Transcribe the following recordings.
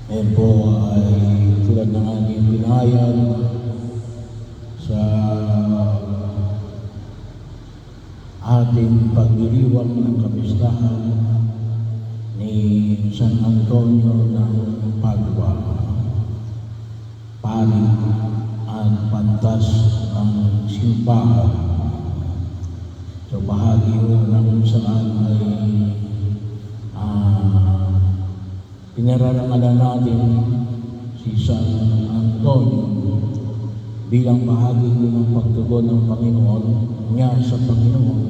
Ngayon po ay tulad ng aking pinahayag sa ating pagdiriwang ng kapistahan ni San Antonio ng Padua, pari at pantas ng simbahan. So bahagi ho na kung saan ay pinararangalan natin si San Antonio bilang bahagi ng pagtugon ng Panginoon niya sa Panginoon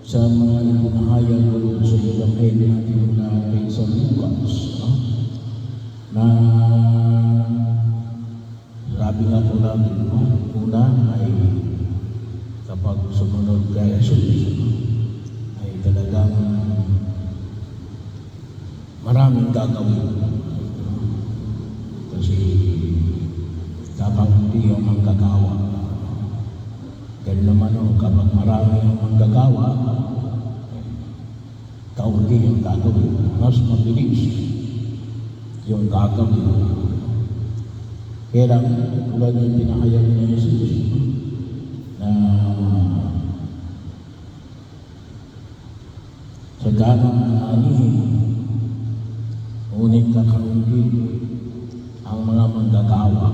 sa mga ipinahayag ulit sa Ebanghelyo natin na kay San Lucas, na sabi nga po natin, una ay kapag sumunod kay Jesus ay talagang maraming gagawin. Kasi kaunti ang manggagawa. Ganun naman kapag marami ang manggagawa, kaunti ang gagawin. Mas mabilis yung gagawin. Kaya lang, tulad yung pinahayag ni Jesus, na sa ganang anihin, ngunit kakaunti ang mga manggagawa.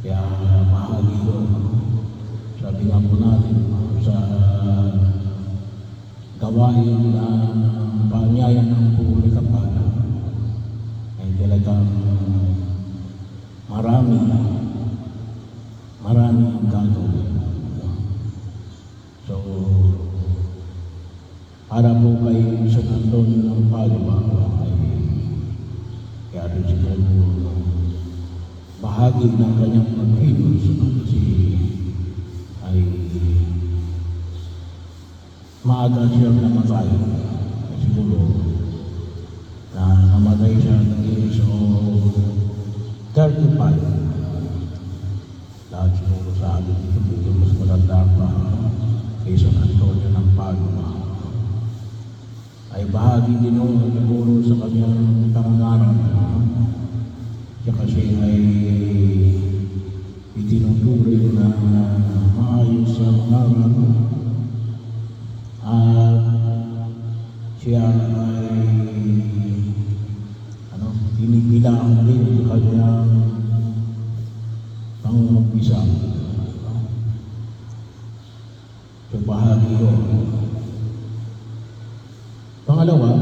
Kaya bahagi yun, sabi nga po natin, sa gawain na paanyaya ng buong kapala ay talagang marami ang gagawin. So, para po kay San Antonio ng Padua, kaya rin siguro bahagi ng kanyang pagkilos kasi ay maaga siyang namatay. Siguro na namatay siya ng age of 35. Dahil siguro sa atin dito medyo mas matanda pa kay San Antonio ng Padua. Ay bahagi din nung siguro sa kanyang pangangaral. Siya kasi ay itinuturing na maayos sa pangaral at siya ay tinigilaan din sa kanyang pangumpisa. So bahagi yun. Pangalawa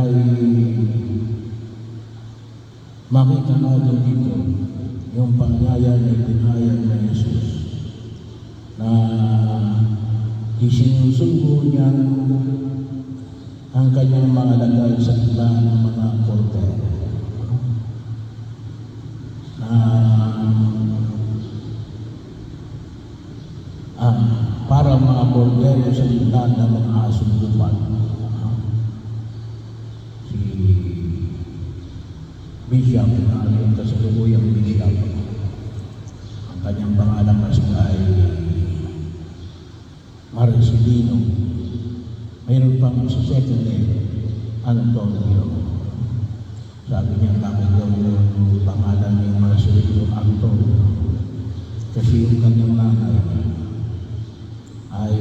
ay makita natin dito yung panyaya na ipinahayag ng Jesus na isinusugo niya ang kanyang mga lagay sa gitna ng mga kordero na para mga kordero sa gitna ng mga asong lupan. Bishop, yung kasalukuyang Bishop, ang kanyang pangalan kasi ay Marcelino. Mayroon pang sa second name, Antonio. Sabi niya, bakit daw yung pangalan ni Marcelino Antonio? Kasi yung kanyang nanay ay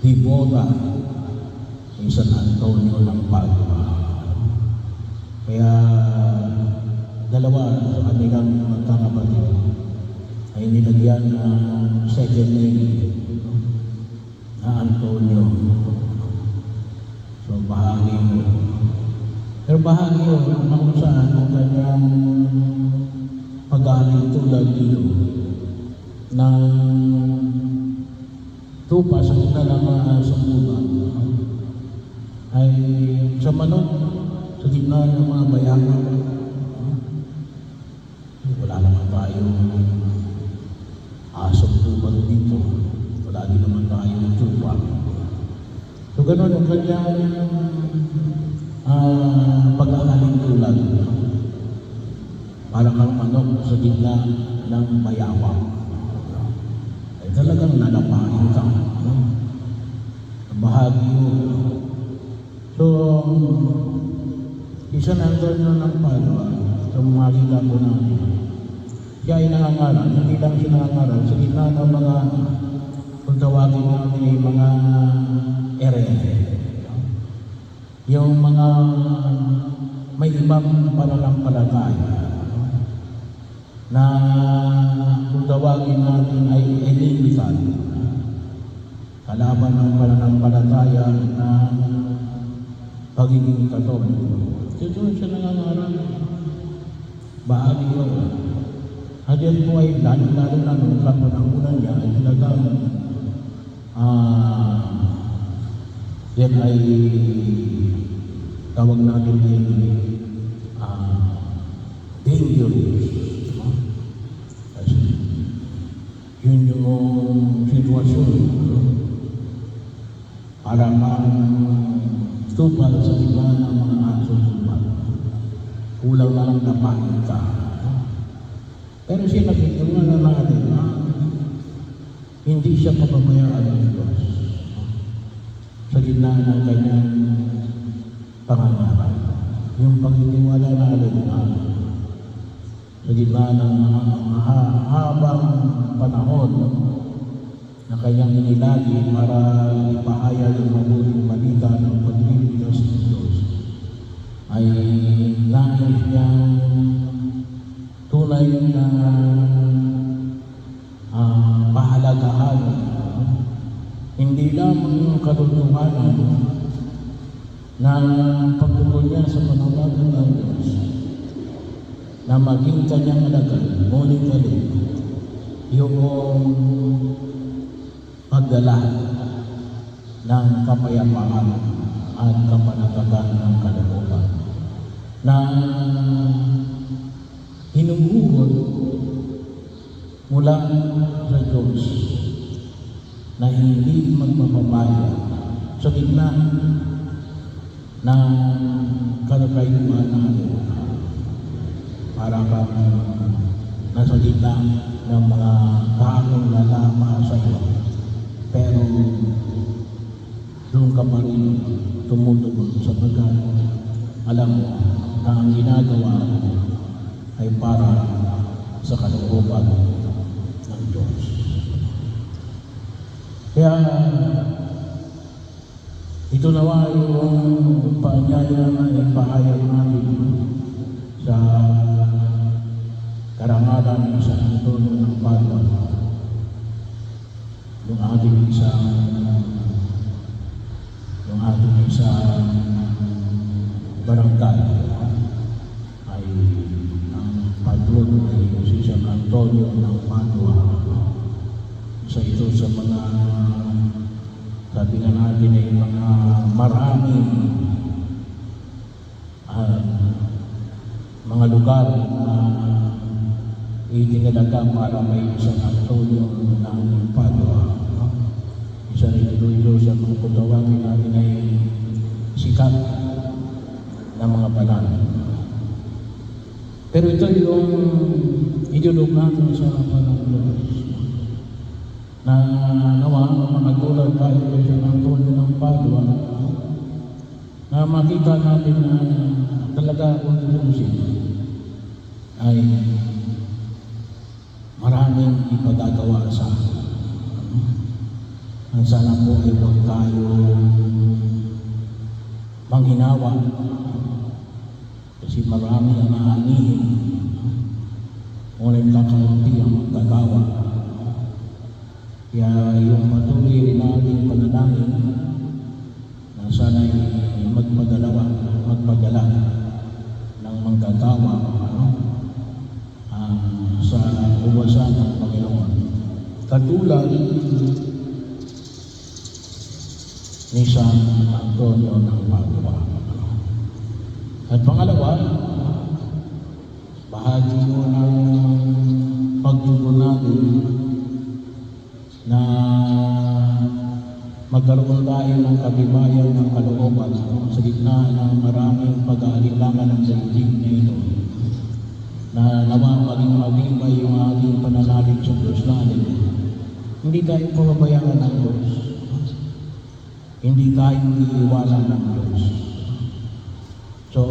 dibota ni San Antonio ng Padua. Kaya dalawa sa kanilang magkakapatid ay nilagyan ng second name na Antonio. So bahagi mo. Pero bahagi mo kung saan ang kanyang pag-aaling tulad dito ng tupa sa kinalamaan sa buwan ay sa manok, sa gitna ng mga bayaran. Wala naman tayong asong tupa dito. Wala din naman tayong tupa. So gano'n ang kanyang pag-aaling tulad. Para kang manok sa gitna ng bayawang. Ay talagang nalapain ka. Baguio. So, si San Antonio ng Padua, sa makita po natin, siya ay nangangaral, hindi lang siya nangangaral, sa gitna ng mga, kung tawagin natin ay mga erede. Yung mga may ibang pananampalataya na kung tawagin natin ay illegal, kalaban ng pananampalataya na pagiging Katoliko. Ito siya nangangaral. Baguio. At yan po ay lalo na nung kapanahunan niya ay talagang yan ay tawag natin ay dangerous. Kasi yun yung sitwasyon. Para kang tupal sa iba ng mga aso tupal. Kulang na lang napahin ka. Pero siya nakikita natin na hindi siya papabayaan ng Diyos sa gitna ng kanyang pangangaral. Yung pagtitiwala natin sa gitna ng mahabang panahon na kanyang inilagi para ipahayag ang mabuting balita ng pagliligtas ng Diyos, ay nais niyang tunay na pahalagahan hindi lamang yung kaluluwanan ng pagtugon niya sa panawagan ng Diyos na maging kanyang alagad, ngunit galing yung pagdala ng kapayapaan at kapanatagan ng kalooban na hinuhugot mula sa Diyos na hindi magpapabaya sa gitna ng kalagayuan natin para kang nasa gitna ng mga taong lalama sa iyo, pero doon ka pa rin tumutugon sapagkat alam mo na ang ginagawa ay para sa kalooban ng Diyos. Kaya ito nawa yung paanyaya na ipahayag natin sa karangalan ng San Antonio ng Padua, yung ating isang barangay ay ang patron ay si San Antonio ng Padua. Isa ito sa mga, sabi nga natin ay mga maraming mga lugar na itinalaga para may San Antonio ng Padua. Isa rin ito sa mga putawagin natin ay sikat na mga banal. Pero ito yung idulog natin sa harapan ng Diyos na nawa makatulad tayo kay San Antonio ng Padua na makita natin na talaga kung tutusin ay maraming ipagagawa sa atin. Ang sana po ay huwag tayo manghinawa kasi marami ang aanihin, ngunit kakaunti ang magkagawa. Kaya yung patuloy rin natin panalangin na sana'y magpadala ng manggagawa sa uwasan ng Panginoon. Katulad ni San Antonio ng Padua. At pangalawa, bahagi mo ng pagtugon natin na magkaroon tayo ng katibayan ng kalooban sa gitna ng maraming pag-aalinlangan ng daigdig na ito, na nawa maging mabibay yung ating pananalig sa Diyos natin. Hindi tayo pababayaan ng Diyos. hindi tayo iiwanan ng Diyos. So,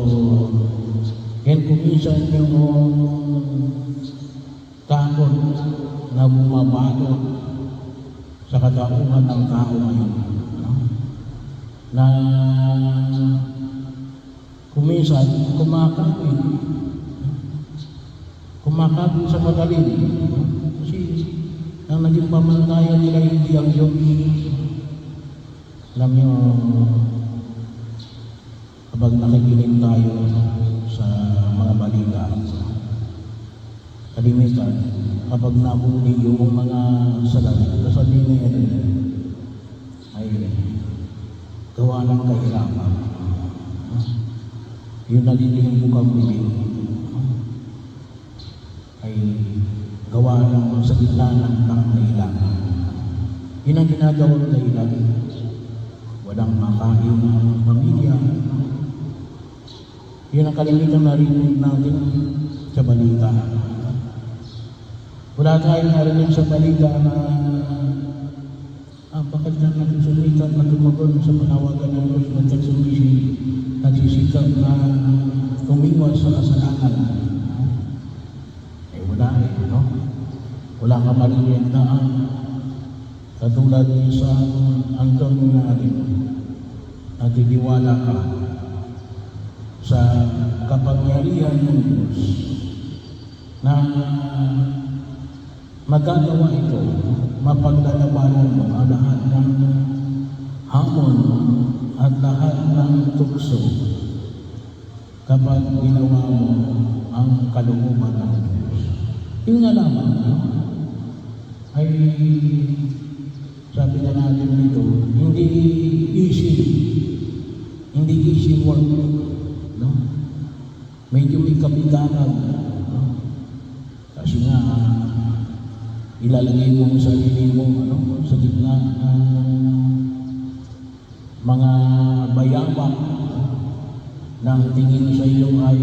yan kung minsan yung takot na bumabalot sa katauhan ng tao ngayon, no? Na kuminsan kumakapit sa madalim, no? Kasi ang naging pamantayan nila hindi ang Diyos. Alam nyo, kapag nakikinig tayo sa mga balita, kalimitan, kapag nahuli yung mga salamin, sasabihin na yan ay gawa ng kahirapan. Yung nagiging bukang bibig ay gawa ng sa gitna ng pangailangan. Yun ang ginagawang dahilan. Walang makain ng pamilya. Yun ang kalimitan narinig natin sa balita. Wala tayong narinig sa balita na bakit na nagsusumikat na tumagon sa panawagan ng Diyos nagsisikap na umiwas sa kasalanan. Wala no? Wala ka marinig na katulad sa Antonio natin, nagtitiwala ka sa kapangyarihan ng Diyos na magagawa ito, mapaglalabanan mo ang lahat ng hamon at lahat ng tukso kapag ginawa mo ang kalooban ng Diyos. Yung nga lamang, no? Ay sabi na natin dito, hindi easy work, no? Medyo may kapitanan, no? Kasi nga ilalagay mo ang sarili mo, ano, sa gitna ng mga bayawak ng tingin sa iyo ay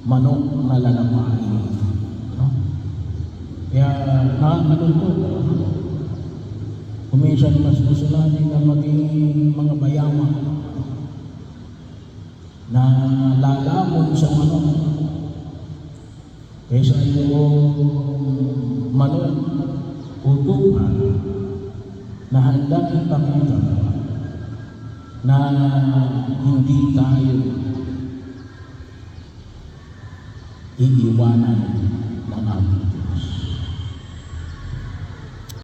manok na lalapain, no? Kaya nakakalungkot. Kuminsan mas gusto natin na maging mga bayawak na lalamon sa manok kaysa yung manok o tupa na handang ipakita na hindi tayo iiwanan ng ating Diyos.